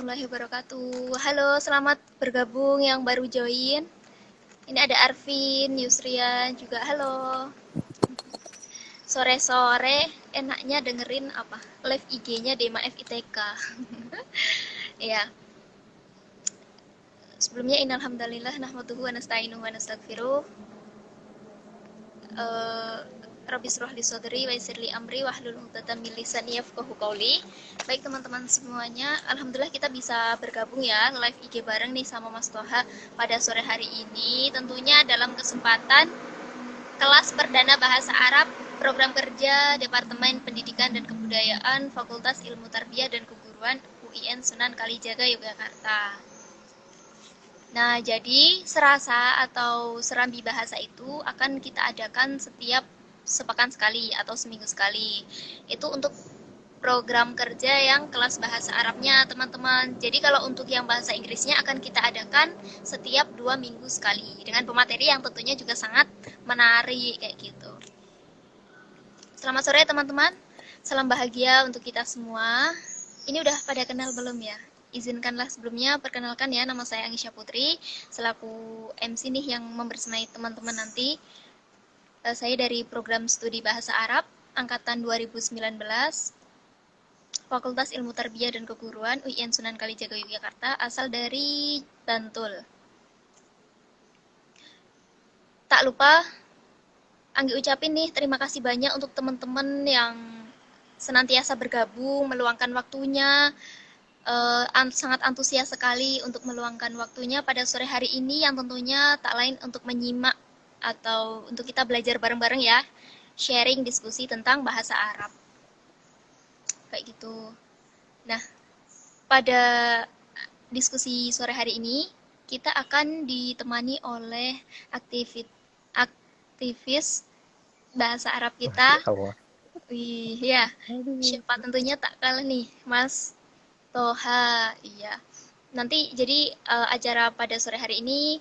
warahmatullahi wabarakatuh. Halo, selamat bergabung yang baru join. Ini ada Arvin, Yusrian juga. Halo. Sore-sore enaknya dengerin apa? Live IG-nya Dema FITK. Ya. Sebelumnya innalhamdalillah nahmaduhu wa nasta'inuhu wa nastaghfiruh. Rabbi shrah li sadri wa yassir li amri wahlul 'uqdatam min lisani yafqahu qawli. Baik teman-teman semuanya, alhamdulillah kita bisa bergabung ya live IG bareng nih sama Mas Toha pada sore hari ini. Tentunya dalam kesempatan kelas perdana bahasa Arab program kerja Departemen Pendidikan dan Kebudayaan Fakultas Ilmu Tarbiyah dan Keguruan UIN Sunan Kalijaga Yogyakarta. Nah, jadi serasa atau serambi bahasa itu akan kita adakan setiap sepekan sekali atau seminggu sekali. Itu untuk program kerja yang kelas bahasa Arabnya, teman-teman. Jadi kalau untuk yang bahasa Inggrisnya akan kita adakan setiap 2 minggu sekali dengan pemateri yang tentunya juga sangat menarik kayak gitu. Selamat sore teman-teman. Salam bahagia untuk kita semua. Ini udah pada kenal belum ya? Izinkanlah sebelumnya perkenalkan ya, nama saya Angisha Putri selaku MC nih yang membersamai teman-teman nanti. Saya dari program studi bahasa Arab angkatan 2019 Fakultas Ilmu Tarbiyah dan Keguruan UIN Sunan Kalijaga Yogyakarta, asal dari Bantul. Tak lupa Anggi ucapin nih terima kasih banyak untuk teman-teman yang senantiasa bergabung, meluangkan waktunya, sangat antusias sekali untuk meluangkan waktunya pada sore hari ini yang tentunya tak lain untuk menyimak atau untuk kita belajar bareng-bareng ya, sharing diskusi tentang bahasa Arab. Kayak gitu. Nah, pada diskusi sore hari ini, kita akan ditemani oleh aktivis bahasa Arab kita. Wih, ya. Siapa tentunya tak kalah nih, Mas Toha. Iya. Nanti jadi acara pada sore hari ini,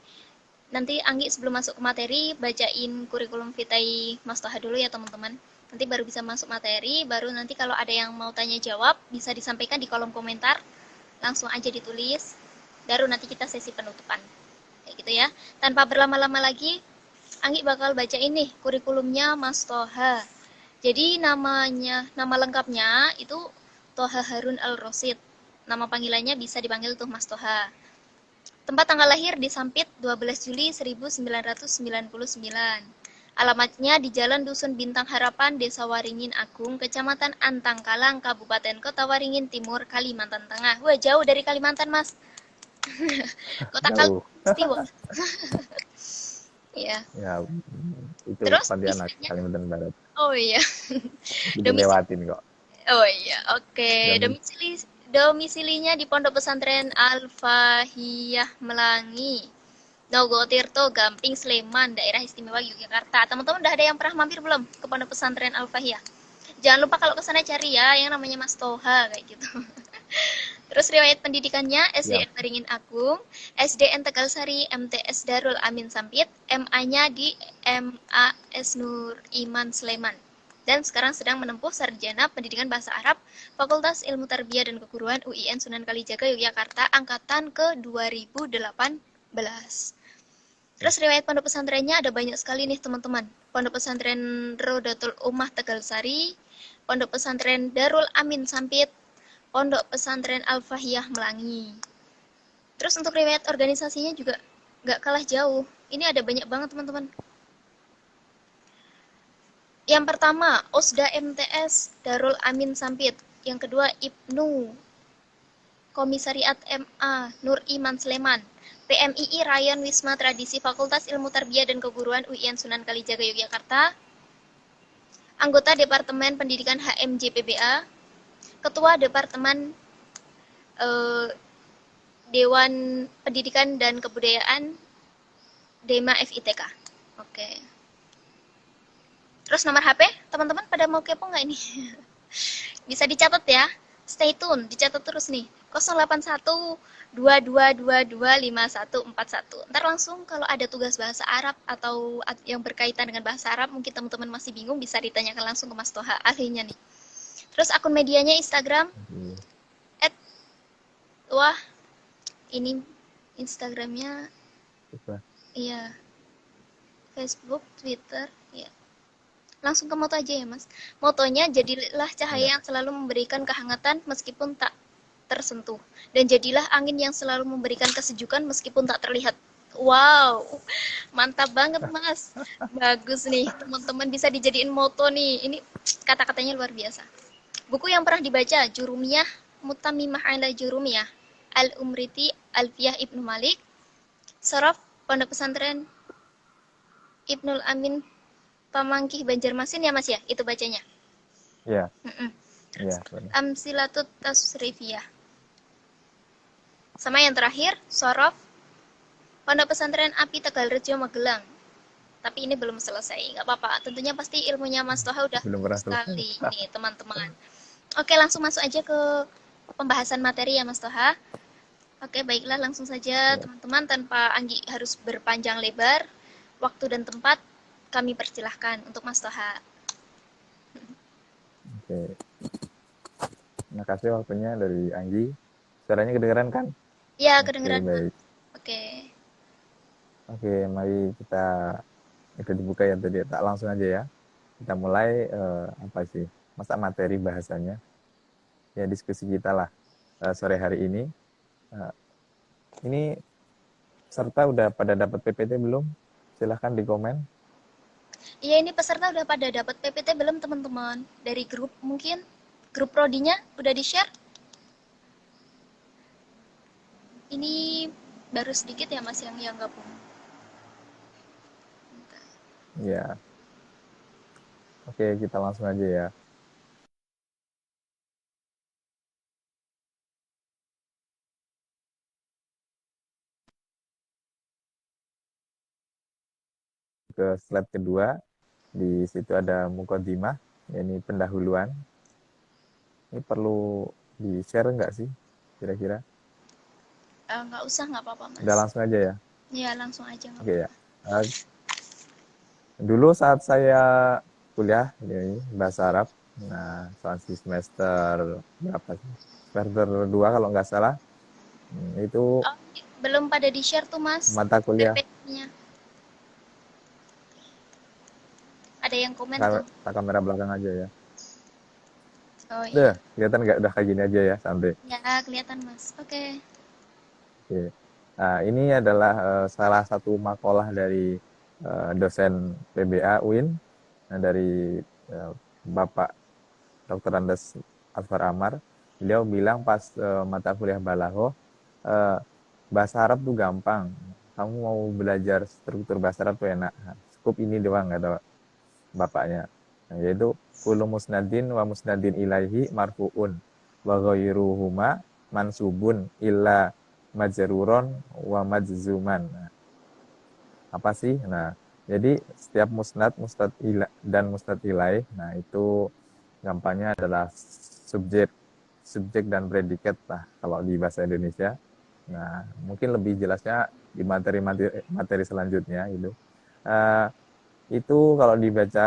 nanti Anggi sebelum masuk ke materi, bacain kurikulum vitae Mas Toha dulu ya teman-teman. Nanti baru bisa masuk materi, baru nanti kalau ada yang mau tanya jawab, bisa disampaikan di kolom komentar, langsung aja ditulis, baru nanti kita sesi penutupan. Kayak gitu ya. Tanpa berlama-lama lagi, Anggi bakal baca ini kurikulumnya Mas Toha. Jadi nama lengkapnya itu Toha Harun Al-Rosid. Nama panggilannya bisa dipanggil tuh Mas Toha. Tempat tanggal lahir di Sampit 12 Juli 1999. Alamatnya di Jalan Dusun Bintang Harapan, Desa Waringin Agung, Kecamatan Antangkalang, Kabupaten Kota Waringin Timur, Kalimantan Tengah. Wah, jauh dari Kalimantan, Mas. Kota Kalimantan. Iya. Ya, itu Terus Pontianak, Kalimantan Barat. Oh iya. Dilewatin kok. Oh iya, oke. Domisilinya di Pondok Pesantren Al-Fahiyah Melangi, Nogotirto, Gamping, Sleman, Daerah Istimewa Yogyakarta. Teman-teman udah ada yang pernah mampir belum ke Pondok Pesantren Al-Fahiyah? Jangan lupa kalau ke sana cari ya yang namanya Mas Toha kayak gitu. Terus riwayat pendidikannya SDN Waringin Agung, SDN Tegalsari, MTS Darul Amin Sampit, MA-nya di MAS Nur Iman Sleman. Dan sekarang sedang menempuh sarjana pendidikan bahasa Arab Fakultas Ilmu Tarbiyah dan Keguruan UIN Sunan Kalijaga Yogyakarta angkatan ke-2018. Terus riwayat pondok pesantrennya ada banyak sekali nih teman-teman. Pondok pesantren Rodatul Ummah Tegalsari, Pondok pesantren Darul Amin Sampit, Pondok pesantren Al-Fahiyah Melangi. Terus untuk riwayat organisasinya juga gak kalah jauh. Ini ada banyak banget teman-teman. Yang pertama, OSDA MTS Darul Amin Sampit. Yang kedua, IPNU Komisariat MA Nur Iman Sleman. PMII Rayon Wisma Tradisi Fakultas Ilmu Tarbiyah dan Keguruan UIN Sunan Kalijaga Yogyakarta. Anggota Departemen Pendidikan HMJ PBA. Ketua Departemen Dewan Pendidikan dan Kebudayaan Dema FITK. Oke. Terus nomor HP, teman-teman pada mau kepo nggak ini? Bisa dicatat ya. Stay tune, dicatat terus nih. 081 22225141. Ntar langsung kalau ada tugas bahasa Arab atau yang berkaitan dengan bahasa Arab, mungkin teman-teman masih bingung, bisa ditanyakan langsung ke Mas Toha, ahlinya nih. Terus akun medianya Instagram Wah, ini Instagramnya, Coba. iya, Facebook, Twitter, ya. Langsung ke moto aja ya, Mas. Motonya, jadilah Ya, cahaya yang selalu memberikan kehangatan meskipun tak tersentuh. Dan jadilah angin yang selalu memberikan kesejukan meskipun tak terlihat. Wow, mantap banget, Mas. Bagus nih, teman-teman bisa dijadiin moto nih. Ini kata-katanya luar biasa. Buku yang pernah dibaca, Jurumiyah, Mutamimah ala Jurumiyah, Al-Umriti, Alfiyah Ibnu Malik, Saraf, Pondok Pesantren Ibnul Amin Pamangkih Banjarmasin ya Mas ya, itu bacanya. ya, Mm-mm. ya, benar. Amsilatut Tasrifiyah. Sama yang terakhir, Sorof, Pondok Pesantren Api Tegalrejo Magelang. Tapi ini belum selesai, nggak apa-apa. Tentunya pasti ilmunya Mas Toha udah Belum mumpuni pernah selesai. sekali nih teman-teman. Oke, langsung masuk aja ke pembahasan materi ya Mas Toha. Oke, baiklah langsung saja Ya, teman-teman tanpa Anggi harus berpanjang lebar. Waktu dan tempat kami persilahkan untuk Mas Toha. oke. Terima kasih waktunya dari Anggi. Suaranya kedengeran kan? Ya, Oke, kedengeran Mas. baik. Oke. Oke, mari kita itu dibuka ya tadi. Tak langsung aja ya. Kita mulai apa sih? Masa materi bahasanya? Ya diskusi kita lah sore hari ini. Eh, ini peserta udah pada dapat PPT belum? Silahkan di komen. Iya, ini peserta udah pada dapat PPT belum teman-teman? Dari grup mungkin? Grup prodinya udah di-share? Ini baru sedikit ya Mas yang gabung. Ya, oke kita langsung aja ya. Ke slide kedua. Di situ ada mukodimah, ini pendahuluan. Ini perlu di-share nggak sih kira-kira? Nggak usah, nggak apa-apa Udah Mas. langsung aja ya. Ya, langsung aja nggak Oke ya. apa-apa. Eh, Dulu saat saya kuliah ini bahasa Arab, nah masih semester berapa sih? Semester 2 kalau nggak salah. Itu Oh, belum pada di-share tuh Mas mata kuliah, PPT-nya. Ada yang komen tuh. kamera belakang aja ya. Oh iya. Udah, kelihatan nggak? Udah kayak gini aja ya, santai. Ya, kelihatan Mas. Oke. Oke. Nah, ini adalah salah satu makalah dari dosen PBA UIN, nah, dari Bapak Dr. Andes Azfar Amar. Beliau bilang pas mata kuliah Balaghah, eh, bahasa Arab tuh gampang. Kamu mau belajar struktur bahasa Arab tuh enak. Nah, cukup ini doang kata bapaknya. Nah, yaitu kullu musnadin wa musnadin ilaihi marfu'un wa ghairuhuma mansubun illa majruron wa majzuman. Nah, apa sih? Nah, jadi setiap musnad, dan musnad ilaih, nah itu gampangnya adalah subjek, subjek dan predikat lah kalau di bahasa Indonesia. Nah, mungkin lebih jelasnya di materi selanjutnya gitu. Uh, itu kalau dibaca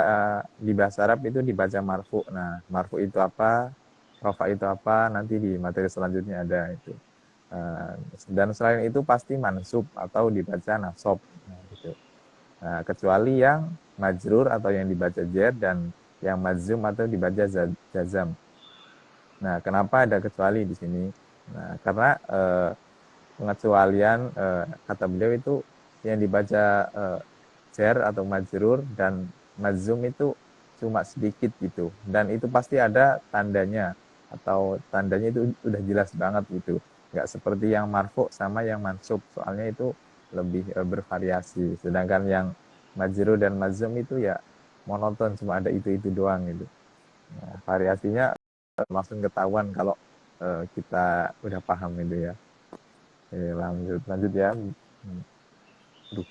di bahasa Arab itu dibaca marfu. Nah, marfu itu apa? Rafa itu apa? Nanti di materi selanjutnya ada itu. Dan selain itu pasti mansub atau dibaca nasab. Nah, gitu. Nah, kecuali yang majrur atau yang dibaca jar dan yang majzum atau dibaca jazam. Nah, kenapa ada kecuali di sini? Nah, karena pengecualian kata beliau itu yang dibaca jar atau majrur dan majzum itu cuma sedikit gitu, dan itu pasti ada tandanya atau tandanya itu udah jelas banget gitu, nggak seperti yang marfu sama yang mansub, soalnya itu lebih bervariasi, sedangkan yang majrur dan majzum itu ya monoton, cuma ada itu doang gitu. Nah, variasinya langsung ketahuan kalau kita udah paham itu ya. Oke, lanjut ya. Aduh,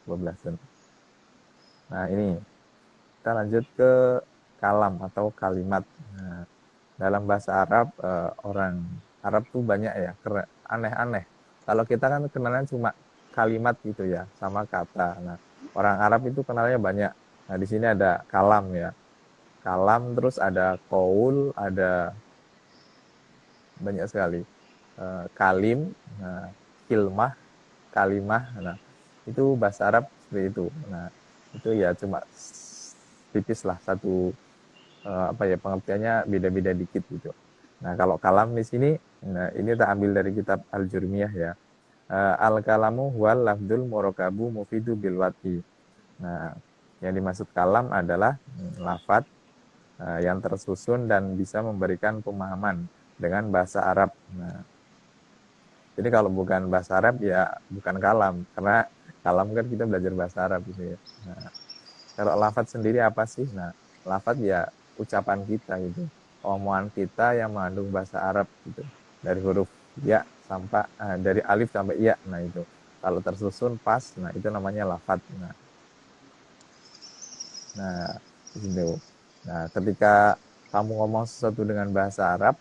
12-an. Nah, ini kita lanjut ke kalam atau kalimat. Nah, dalam bahasa Arab, orang Arab tuh banyak ya, aneh-aneh. Kalau kita kan kenalnya cuma kalimat gitu ya, sama kata. Nah, orang Arab itu kenalnya banyak. Nah, di sini ada kalam ya. Kalam, terus ada qaul, ada banyak sekali. kalim, kilmah, kalimah. Nah, itu bahasa Arab seperti itu. Nah, itu ya cuma tipis lah satu apa ya pengertiannya beda-beda dikit gitu. Nah, kalau kalam di sini, nah ini tak ambil dari kitab Al-Jurmiyah ya. Al-kalamu huwal lafdul murakabu mufidu bilwati. Nah, yang dimaksud kalam adalah lafad yang tersusun dan bisa memberikan pemahaman dengan bahasa Arab. Nah, jadi kalau bukan bahasa Arab ya bukan kalam, karena kalam kan kita belajar bahasa Arab gitu ya. Nah, kalau lafad sendiri apa sih? Nah, lafad ya ucapan kita gitu, omongan kita yang mengandung bahasa Arab gitu, dari huruf ya sampai dari alif sampai ya. Nah itu kalau tersusun pas, nah itu namanya lafad. Nah itu. Nah ketika kamu ngomong sesuatu dengan bahasa Arab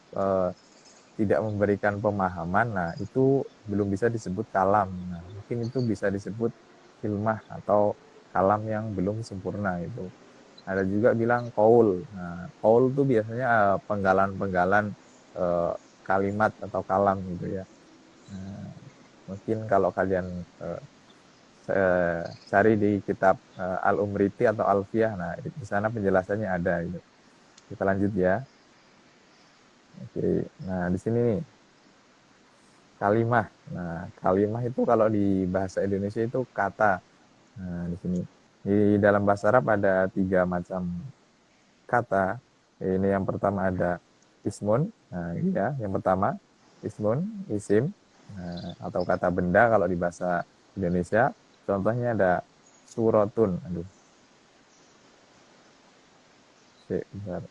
tidak memberikan pemahaman, nah itu belum bisa disebut kalam. Nah mungkin itu bisa disebut ilmah atau kalam yang belum sempurna itu. Ada juga bilang qaul. Nah, qaul itu biasanya penggalan-penggalan kalimat atau kalam gitu ya. Nah, mungkin kalau kalian cari di kitab Al-Umriti atau Alfiyah, nah di sana penjelasannya ada gitu. Kita lanjut ya. Oke. Nah, di sini nih kalimah. Nah, kalimah itu kalau di bahasa Indonesia itu kata. Nah, di sini di dalam bahasa Arab ada 3 macam kata. Ini yang pertama ada ismun. Nah, ini ya, yang pertama ismun, isim, nah, atau kata benda kalau di bahasa Indonesia. Contohnya ada suratun. Aduh, bentar.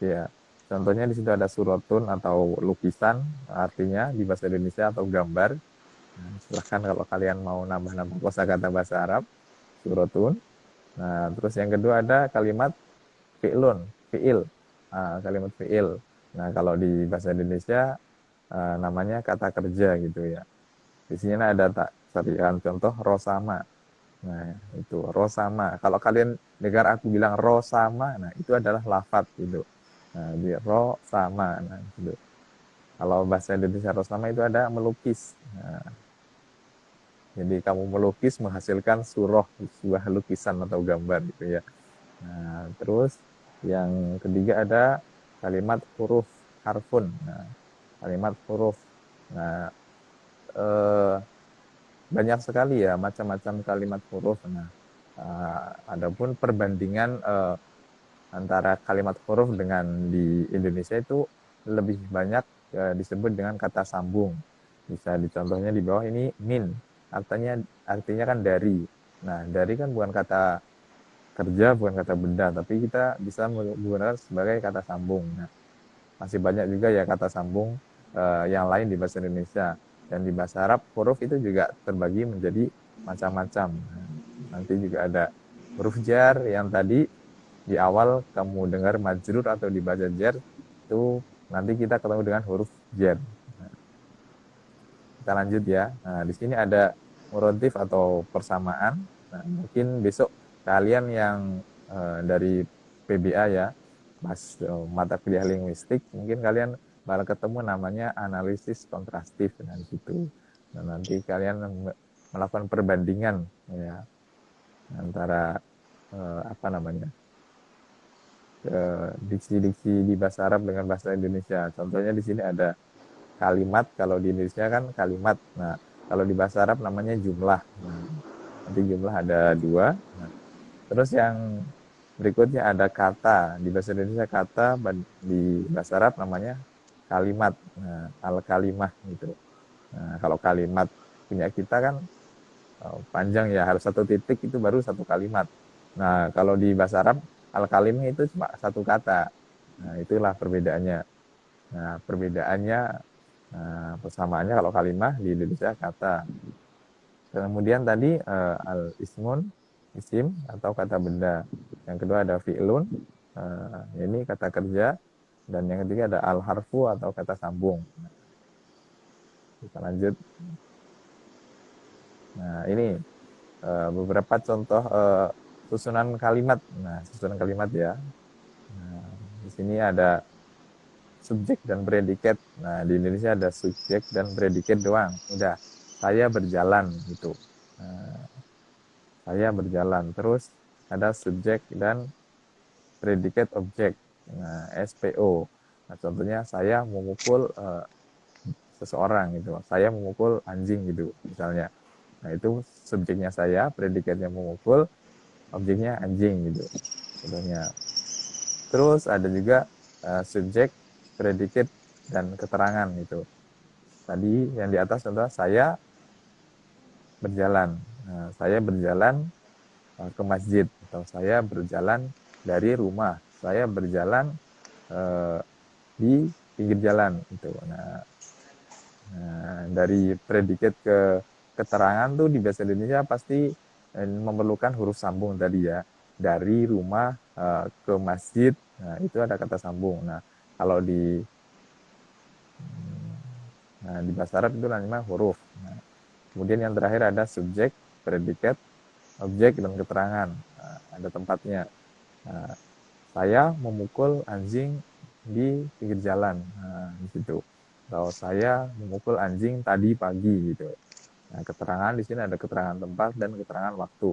Ya, contohnya di situ ada suratun atau lukisan, artinya di bahasa Indonesia atau gambar. Nah, silahkan kalau kalian mau nambah-nambah kosakata bahasa Arab, suratun. Nah, terus yang kedua ada kalimat fi'lun, fi'il. Kalimat fi'il. Nah, kalau di bahasa Indonesia namanya kata kerja gitu ya. Di sini ada tak carian contoh rosama. Nah, itu rosama. Kalau kalian dengar aku bilang rosama, nah itu adalah lafat gitu. Nah, di rosama. Nah, gitu. Kalau bahasa Indonesia rosama itu ada melukis. Nah, jadi kamu melukis menghasilkan surah, sebuah lukisan atau gambar gitu ya. Nah, terus yang ketiga ada kalimat huruf harfun. Nah, kalimat huruf. Nah, banyak sekali ya macam-macam kalimat huruf. Nah, adapun perbandingan antara kalimat huruf dengan di Indonesia itu lebih banyak disebut dengan kata sambung. Bisa dicontohnya di bawah ini min. Artinya kan dari. Nah, dari kan bukan kata kerja, bukan kata benda, tapi kita bisa menggunakan sebagai kata sambung. Nah, masih banyak juga ya kata sambung yang lain di bahasa Indonesia. Dan di bahasa Arab, huruf itu juga terbagi menjadi macam-macam. Nah, nanti juga ada huruf jar yang tadi di awal kamu dengar majrur atau dibaca jar, itu nanti kita ketemu dengan huruf jar. Nah, kita lanjut ya. Nah, di sini ada muradif atau persamaan. Nah, mungkin besok kalian yang dari PBA ya, mata kuliah linguistik, mungkin kalian bakal ketemu namanya analisis kontrastif. Nah, di situ. Nah, nanti kalian melakukan perbandingan ya antara apa namanya diksi-diksi di bahasa Arab dengan bahasa Indonesia. Contohnya di sini ada kalimat, kalau di Indonesia kan kalimat. Nah, kalau di bahasa Arab namanya jumlah. Nah, nanti jumlah ada 2. Nah, terus yang berikutnya ada kata. Di bahasa Indonesia kata, di bahasa Arab namanya kalimat. Nah, al-kalimah gitu. Nah, kalau kalimat punya kita kan panjang ya, harus 1 titik itu baru 1 kalimat. Nah, kalau di bahasa Arab al-kalimah itu cuma 1 kata. Nah, itulah perbedaannya. Nah, perbedaannya persamaannya kalau kalimah di Indonesia kata. Kemudian tadi al-ismun, isim atau kata benda. Yang kedua ada fi'lun, ini kata kerja. Dan yang ketiga ada al-harfu atau kata sambung. Kita lanjut. Nah, ini beberapa contoh susunan kalimat. Nah, susunan kalimat ya. Nah, di sini ada subjek dan predikat. Nah, di Indonesia ada subjek dan predikat doang. Udah, saya berjalan gitu. Nah, saya berjalan. Terus ada subjek dan predikat objek. Nah, SPO. Nah, contohnya saya memukul seseorang gitu. Saya memukul anjing gitu misalnya. Nah, itu subjeknya saya, predikatnya memukul, objeknya anjing gitu. Contohnya. Terus ada juga subjek, predikat, dan keterangan gitu. Tadi yang di atas contoh saya berjalan. Nah, saya berjalan ke masjid atau saya berjalan dari rumah. Saya berjalan eh, di pinggir jalan itu. Nah, dari predikat ke keterangan tuh di bahasa Indonesia pasti memerlukan huruf sambung tadi ya. Dari rumah ke masjid, nah itu ada kata sambung. Nah, kalau di bahasa Arab itu namanya huruf. Nah, kemudian yang terakhir ada subjek, predikat, objek, dan keterangan. Nah, ada tempatnya. Nah, saya memukul anjing di pinggir jalan. Nah, di situ. Kalau saya memukul anjing tadi pagi gitu. Nah, keterangan di sini ada keterangan tempat dan keterangan waktu.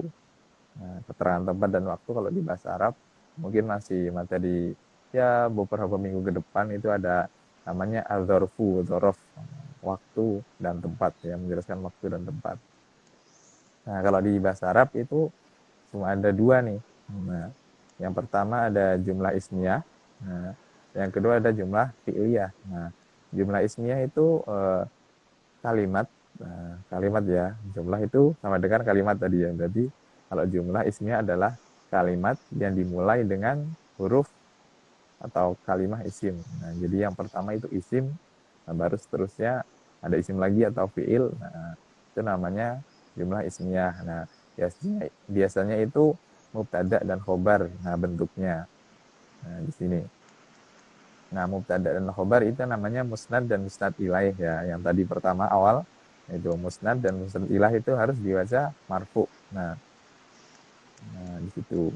Nah, keterangan tempat dan waktu kalau di bahasa Arab mungkin masih materi ya beberapa minggu ke depan itu ada namanya al-dzarfu, dzaraf, waktu dan tempat ya, menjelaskan waktu dan tempat. Nah, kalau di bahasa Arab itu cuma ada dua nih. Nah, yang pertama ada jumlah ismiyah. Nah, yang kedua ada jumlah fi'liyah. Nah, jumlah ismiyah itu kalimat. Nah, kalimat ya. Jumlah itu sama dengan kalimat tadi ya. Berarti kalau jumlah ismiyah adalah kalimat yang dimulai dengan huruf atau kalimat isim. Nah, jadi yang pertama itu isim, nah, baru seterusnya ada isim lagi atau fi'il. Nah, itu namanya jumlah ismiyah. Nah, biasanya itu mubtada dan khobar. Nah, bentuknya. Nah, di sini. Nah, mubtada dan khobar itu namanya musnad dan musnad ilaih ya. Yang tadi pertama awal itu musnad dan musnad ilaih itu harus dibaca marfu. Nah, di situ.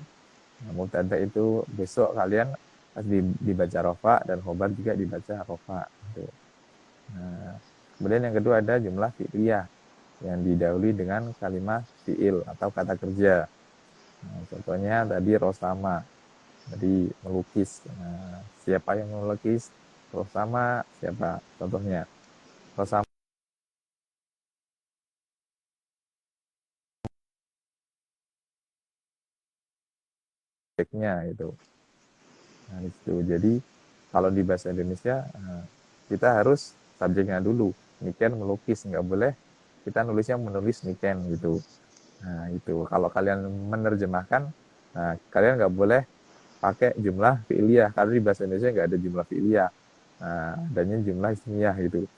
Nah, mubtada itu besok kalian harus dibaca rofa dan khobar juga dibaca rofa. Gitu. Nah, kemudian yang kedua ada jumlah fi'liyah yang didahului dengan kalimat fi'il atau kata kerja. Nah, contohnya tadi rosama, jadi melukis. Nah, siapa yang melukis? Rosama siapa? Contohnya rosama objeknya itu. Nah, itu. Jadi kalau di bahasa Indonesia kita harus subjeknya dulu. Niken melukis, nggak boleh kita nulisnya menulis niken gitu. Nah, itu. Kalau kalian menerjemahkan, nah, kalian nggak boleh pakai jumlah fi'liyah. Karena di bahasa Indonesia nggak ada jumlah fi'liyah. Nah, adanya jumlah ismiyah gitu.